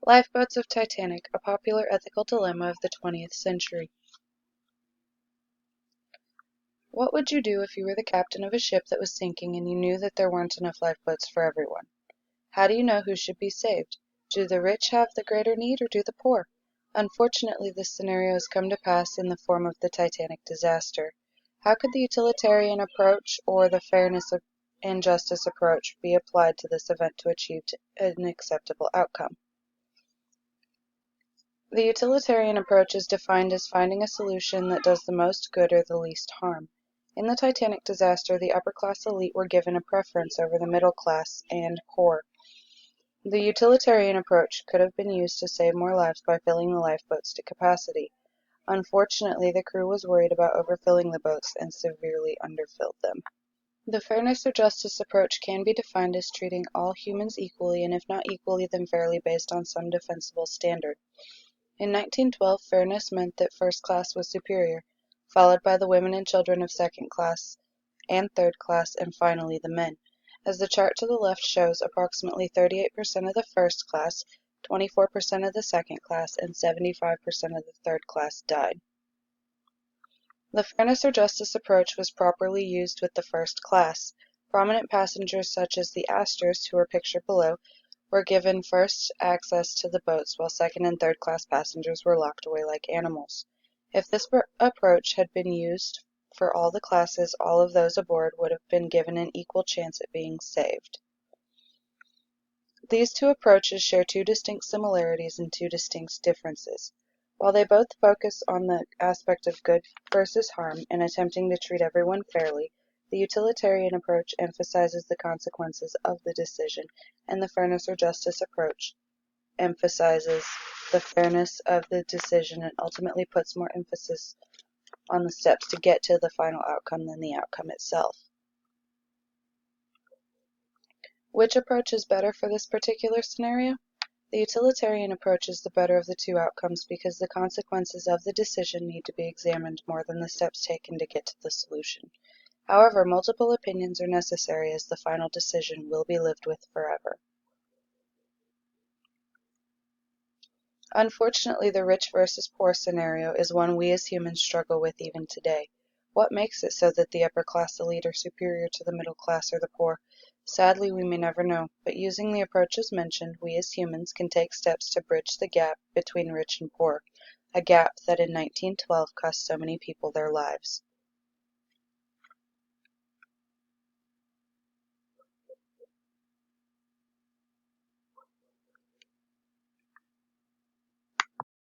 Lifeboats of Titanic, a popular ethical dilemma of the 20th century. What would you do if you were the captain of a ship that was sinking and you knew that there weren't enough lifeboats for everyone? How do you know who should be saved? Do the rich have the greater need or do the poor? Unfortunately, this scenario has come to pass in the form of the Titanic disaster. How could the utilitarian approach or the fairness and justice approach be applied to this event to achieve an acceptable outcome? The utilitarian approach is defined as finding a solution that does the most good or the least harm. In the Titanic disaster, the upper-class elite were given a preference over the middle class and poor. The utilitarian approach could have been used to save more lives by filling the lifeboats to capacity. Unfortunately, the crew was worried about overfilling the boats and severely underfilled them. The fairness or justice approach can be defined as treating all humans equally, and if not equally, then fairly based on some defensible standard. In 1912, fairness meant that first class was superior, followed by the women and children of second class and third class, and finally the men. As the chart to the left shows, approximately 38% of the first class, 24% of the second class, and 75% of the third class died. The fairness or justice approach was properly used with the first class. Prominent passengers such as the Astors, who are pictured below, were given first access to the boats, while second and third class passengers were locked away like animals. If this approach had been used for all the classes, all of those aboard would have been given an equal chance at being saved. These two approaches share two distinct similarities and two distinct differences. While they both focus on the aspect of good versus harm in attempting to treat everyone fairly, the utilitarian approach emphasizes the consequences of the decision, and the fairness or justice approach emphasizes the fairness of the decision and ultimately puts more emphasis on the steps to get to the final outcome than the outcome itself. Which approach is better for this particular scenario? The utilitarian approach is the better of the two outcomes because the consequences of the decision need to be examined more than the steps taken to get to the solution. However, multiple opinions are necessary as the final decision will be lived with forever. Unfortunately, the rich versus poor scenario is one we as humans struggle with even today. What makes it so that the upper-class elite are superior to the middle class or the poor? Sadly, we may never know, but using the approaches mentioned, we as humans can take steps to bridge the gap between rich and poor, a gap that in 1912 cost so many people their lives.